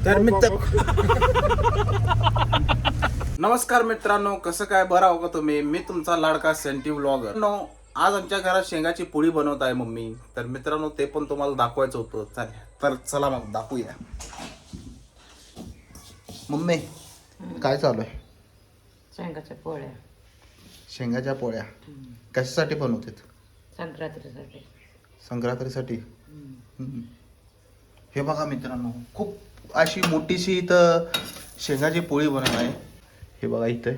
तर नमस्कार मित्रांनो, कसं काय बरं हो का तुम्ही? मी तुमचा लाडका सेंटी व्लॉगर. आज आमच्या घरात शेंगाची पोळी बनवत आहे मम्मी. तर मित्रांनो, ते पण तुम्हाला दाखवायचं होतं. तर चला मग दाखवूया. मम्मी काय चालू आहे? शेंगाच्या पोळ्या. शेंगाच्या पोळ्या कशासाठी बनवतात? संक्रांतीसाठी. संक्रांतीसाठी. हे बघा मित्रांनो, खूप अशी मोठीशी इथं शेंगाची पोळी बनवत आहे. हे बघा इथं.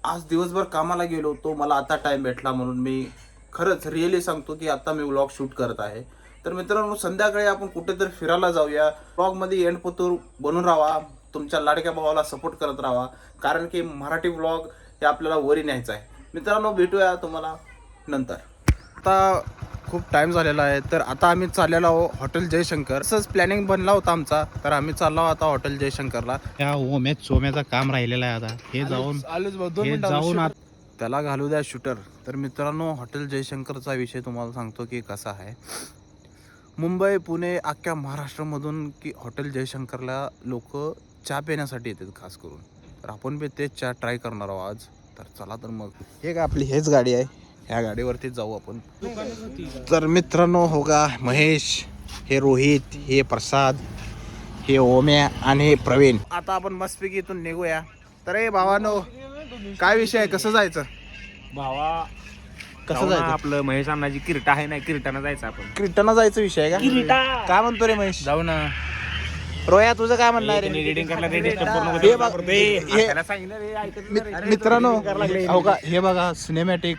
आज दिवसभर कामाला गेलो होतो, मला आता टाइम भेटला म्हणून मी खरंच रिअली सांगतो की आता मी व्लॉग शूट करत आहे. तर मित्रांनो, संध्याकाळी आपण कुठेतरी फिरायला जाऊया. व्लॉगमध्ये एंडपोतूर बनून राहा, तुमच्या लाडक्या भावाला सपोर्ट करत राहा, कारण की मराठी व्लॉग हे आपल्याला वरी न्यायचं आहे. मित्रांनो, भेटूया तुम्हाला नंतर. आता खूप टाइम झालेला आहे, तर आता आम्ही चाललेलो आहोत हॉटेल जयशंकर. असंच प्लॅनिंग बनला होता आमचा, तर आम्ही चाललो आता हॉटेल जयशंकरला. त्या ओम्यात सोम्याचं काम राहिलेलं आहे आता. हे जाऊन त्याला घालू द्या शूटर. तर मित्रांनो, हॉटेल जयशंकरचा विषय तुम्हाला सांगतो की कसा आहे. मुंबई, पुणे, अख्ख्या महाराष्ट्रामधून की हॉटेल जयशंकरला लोक चहा पिण्यासाठी येतात खास करून. तर आपण बी तेच चहा ट्राय करणार आहोत आज. तर चला तर मग. हे का आपली हेच गाडी आहे, ह्या गाडीवरती जाऊ आपण. तर मित्रांनो, हो का, महेश, हे रोहित, हे प्रसाद, हे ओम्या आणि हे प्रवीण. आता आपण मस्तपैकी इथून निघूया. तर हे भावानो, काय विषय आहे? कसं जायचं भावा? कसं जायचं? आपलं महेश अण्णाची किरटा आहे ना, किरटानं जायचं आपण. क्रिटाना जायचं विषय आहे का? किरीटा काय म्हणतो रे महेश? जाऊ ना. रोया, तुझं काय म्हणणं आहे रे? एडिटिंग करायला हे मित्रांनो, हो का, हे बघा सिनेमॅटिक.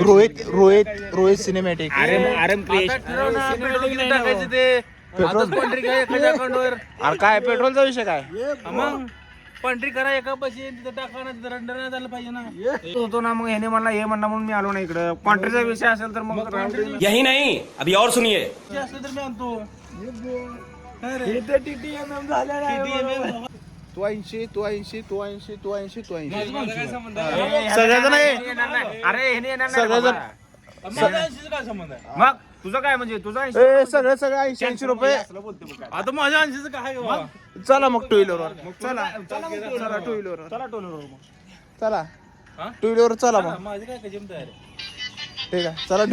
रोहित सिनेमॅटिक. अरे काय पेट्रोलचा विषय काय? पंट्री करा एका पैसे तिथं टाका ना, तिथं रंडर झालं पाहिजे ना. होतो ना, मग ह्याने मला हे म्हणणं म्हणून मी आलो ना इकडं. कॉन्ट्रीचा विषय असेल तर मग यही नहीं, अभी और सुनिए. असेल तर मी आणतो. तू 80 सगळ्याजण अरे ह्याने येणार नाही सगळेजण. बाबा. काय संबंध आहे? मग तुझं काय म्हणजे तुझा सगळं 80 रुपये. आता माझ्या 80चं काय चला मग टू व्हीलरवर. चला टू व्हीलरवर. चला टू व्हीलरवर चला मग. माझी काय कजिम तयार आहे. ठीक आहे, चला.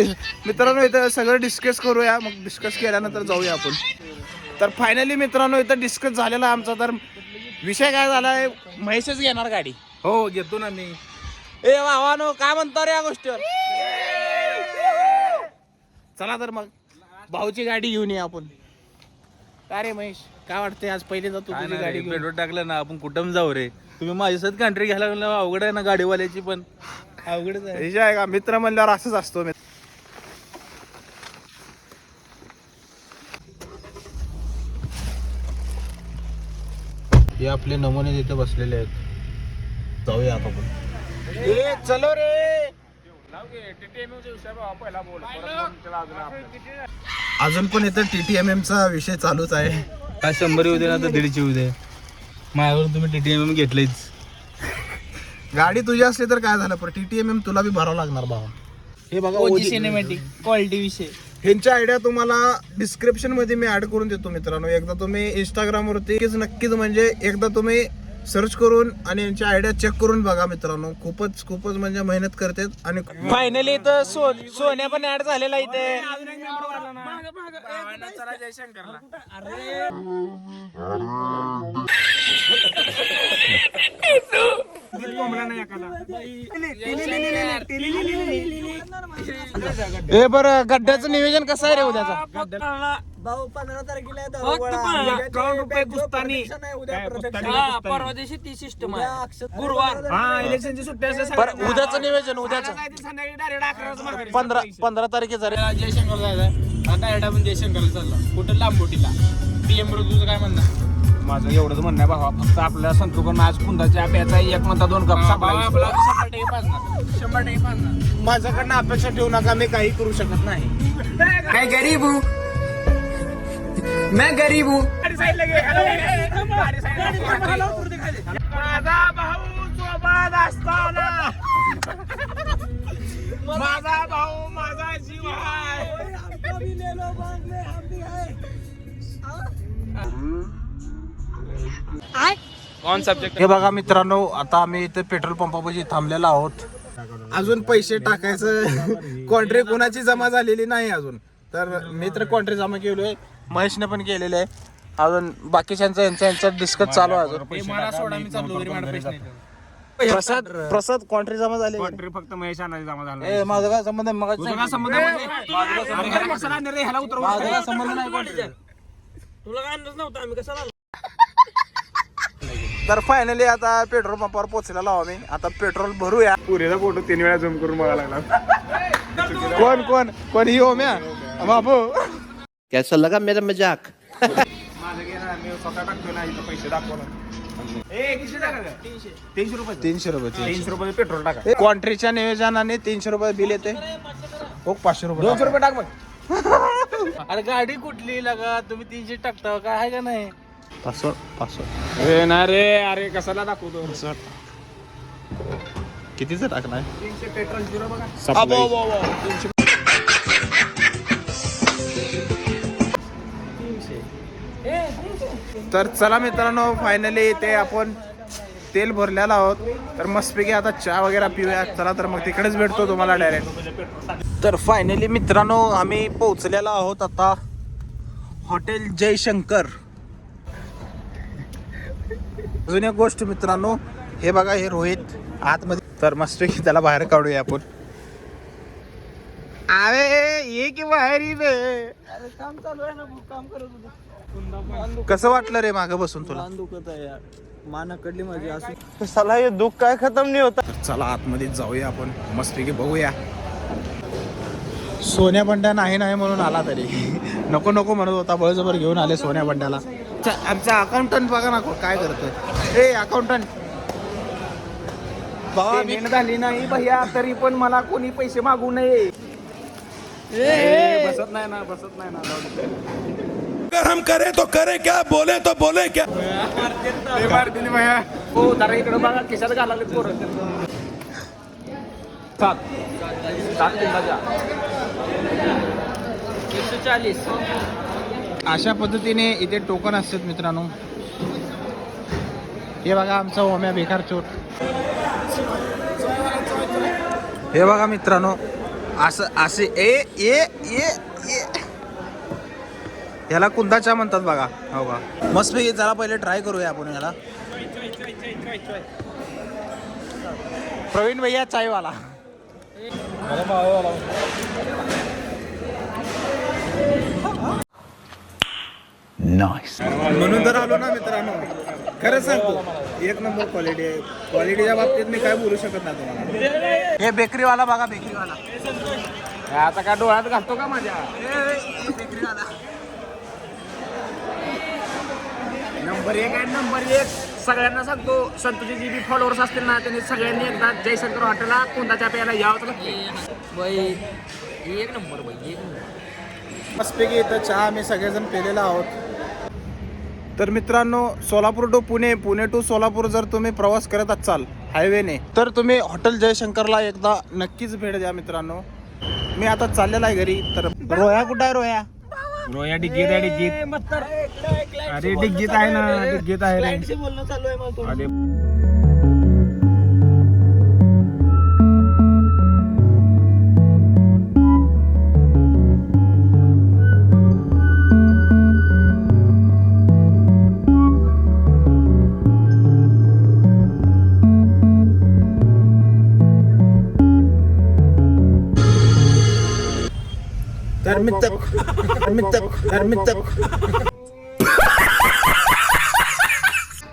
मित्रांनो, इथं सगळं डिस्कस करूया. मग डिस्कस केल्यानंतर जाऊया आपण. तर फायनली मित्रांनो, इथं डिस्कस झालेला आहे आमचा. तर विषय काय झालाय, महेशच घेणार गाडी. हो, घेतो ना मी. ए भावानो, काय म्हणतो रे या गोष्टीवर? चला तर मग भाऊची गाडी घेऊन ये आपण. काय रे महेश, काय वाटतंय? आज पहिले जातो तुझी गाडी घेऊन. पेट्रोल टाकलं ना, आपण कुठं जाऊ रे? तुम्ही माझ्यासोबत कंट्री घ्यायला लागला, अवघड आहे ना गाडीवाल्याची पण. अवघडच आहे. विषय आहे का, मित्र म्हणल्यावर असंच असतो. हे आपले नमुने तिथे बसलेले आहेत. जाऊया आता आपण. ए चलो रे. अजून पण इथं TTMM चा विषय चालूच आहे. काय 100 येऊ दे ना, तर 150 येऊ दे. माझ्यावरून तुम्ही TTMM घेतलेच. गाडी तुझी असली तर काय झालं, पण TTMM तुला बी भरावं लागणार भावा. हे बघा, सिनेमॅटिक क्वालिटी विषय. ह्यांच्या आयडिया तुम्हाला डिस्क्रिप्शन मध्ये मी ऍड करून देतो मित्रांनो. एकदा तुम्ही इंस्टाग्राम वरती नक्कीच म्हणजे एकदा तुम्ही सर्च करून आणि यांची आयडिया चेक करून बघा मित्रांनो. खूपच म्हणजे मेहनत करतात. आणि फायनली इथं सोन्या पण ऍड झालेला इथे. हे बरं, गड्ड्याचं नियोजन कसं आहे रे उद्याचा? भाऊ 15 तारखेला परवा दिवशी ती सिस्टम आहे. गुरुवार इलेक्शनची सुट्टी असते. उद्याचं नियोजन उद्याचं 15 तारखेचा रे. जयशंकर जायचं आता. आपण जयशंकरला चालला, कुठं लांबोटीला. PM तुझं काय म्हणणं? माझं एवढंच म्हणणं आहे बाबा, फक्त आपल्याला संतुकन आज कुंदाच्या प्याचा 1 म्हणता 2 कप. 100% पाजणार. माझ्याकडनं अपेक्षा ठेवू नका, मी काही करू शकत नाही. मैं गरीब हूँ, मैं गरीब हूँ. माझा भाऊ सोबत असताना माझा भाऊ माझा जीव आहे. On subject. हे बघा मित्रांनो, आता आम्ही इथे पेट्रोल पंपापाशी थांबलेलो आहोत. अजून पैसे टाकायचं कॉन्ट्री कोणाची जमा झालेली नाही अजून. तर मी तर कॉन्ट्री जमा केलोय, महेशने पण केलेले आहे. अजून बाकीच्यांचा यांचा डिस्कस चालू आहे अजून. मला सोडा, मी चाललो घरी, मला पैसे नाही. प्रसाद कॉन्ट्री जमा झाली. कॉन्ट्री फक्त महेश अण्णाची जमा झाला. ए माझा काय संबंध आहे? मग तुझा काय संबंध म्हणजे? अरे घरी मसाला आणले रे, ह्याला उतरव. माझा काय संबंध नाही कॉन्ट्री. तुला काय अंदाज नव्हता आम्ही कशाला आलो? तर फायनली आता पेट्रोल पंपावर पोहोचलेलो आहोत आम्ही. आता पेट्रोल भरूया. पुरेचा फोटो 3 वेळा झूम करून बघायला लागला. कोण ही हो म्या बाबू. कैसा लगा मेरा मजाक? माझं गेला, मी स्वतः टाकतो ना इथं पैसे दाखवला. ए किती टाका? 300 रुपये. 300 रुपये 300 रुपये पेट्रोल टाका. कॉन्ट्रीच्या नियोजनाने 300 रुपये बिल येते. हो 500 रुपये 200 रुपये टाक मग. अरे गाडी कुठली लागा तुम्ही 300 टाकता काय आहे का नाही? 500 ए ना रे, अरे कशाला दाखवतो? कितीच टाकणार? 300 पेट्रोल 0 बघा. तर चला मित्रांनो, फायनली ते आपण तेल भरलेलं आहोत. तर मस्तपैकी आता चहा वगैरे पिऊया. चला तर मग तिकडेच भेटतो तुम्हाला डायरेक्ट. तर फायनली मित्रांनो, आम्ही पोहोचलेलो आहोत आता हॉटेल जयशंकर. अजून एक गोष्ट मित्रांनो, हे बघा, हे रोहित आतमध्ये. तर मस्तपैकी त्याला बाहेर काढूया आपण. अरे ये की बाहेर अरे काम चालू आहे ना, काम करत होतो. कसं वाटलं रे मागं बसून तुला? मान दुखत आहे यार, मान कडली माझी असं. साला हे दुःख काय खतम नाही होता. चला आतमध्ये जाऊया आपण, मस्तपैकी बघूया. सोन्या बंड्या नाही म्हणून आला तरी नको म्हणत होता, बळजबर घेऊन आले सोन्या बंड्याला. आमचा अकाउंटंट बघा ना काय करतोय. ए अकाउंटंट पेमेंट झाली नाही भैया, तरी पण मला कोणी पैसे मागू नये. बसत नाही ना. अगर हम करें तो करें क्या, बोले तो बोले क्या? मारतील भैया. हो जरा इकडे बघा, खिशात घालाले पोरं. 7 कुंभाच्या 140. अशा पद्धतीने इथे टोकन असतात मित्रांनो. हे बघा आमचा ओम्या बेकार चोट. हे बघा मित्रांनो, असे याला कुंदाच्या म्हणतात बघा. हो का, मस्त पैकी. चला पहिले ट्राय करूया आपण याला. प्रवीण भैया चायवाला. म्हणून तर आलो ना मित्रांनो. खरं सांगतो, एक नंबर क्वालिटी आहे. क्वालिटीच्या बाबतीत मी काय बोलू शकत नाही तुम्हाला. हे बेकरीवाला बघा, बेकरीवाला. आता काय डोळ्यात घालतो का माझ्या? बेकरीवाला नंबर 1 आहे, नंबर 1. सगळ्यांना सांगतो, संतोषी जी बी फॉलोअर्स असतील ना, त्यांनी सगळ्यांनी एकदा जयशंकर हॉटेलला कोणताच्या प्यायला यावं लागतं. बाई एक नंबर बाई, एक नंबर. मस्तपैकी इथं चहा आम्ही सगळेजण पेलेला आहोत. तर मित्रांनो, सोलापूर टू पुणे टू सोलापूर जर तुम्ही प्रवास करत असाल हायवेने, तर तुम्ही हॉटेल जयशंकरला एकदा नक्कीच भेट द्या मित्रांनो. मी आता चाललेला आहे घरी. तर रोया कुठं आहे? रोया डिग्गीत आहे, डिग्गीत. अरे डिग्गीत आहे ना, डिग्गीत आहे रे. क्लायंटशी बोलणं चालू आहे माझं. अरे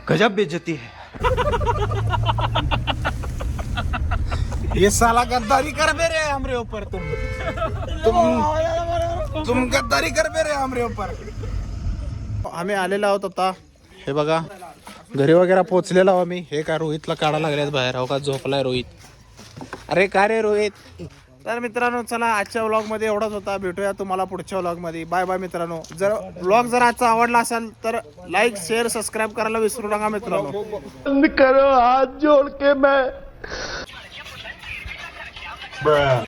गजब बेइज्जती है. ये साला गद्दारी कर बे रे हमरे ऊपर. तुम गद्दारी कर बे रे हमरे ऊपर. आम्ही आलेलो आहोत आता. हे बघा, घरी वगैरे पोहोचलेलो आहो मी. हे काय रोहितला काढा लागल्यात बाहेर. हो का, झोपलाय रोहित. अरे काय रे रोहित. तर मित्रांनो, चला आजच्या व्लॉगमध्ये एवढाच होता. भेटूया तुम्हाला पुढच्या व्लॉगमध्ये. बाय बाय मित्रांनो. जर व्लॉग जर आजचा आवडला असेल तर लाईक, शेअर, सबस्क्राईब करायला विसरू नका मित्रांनो. करो हाथ जोड़ के मैं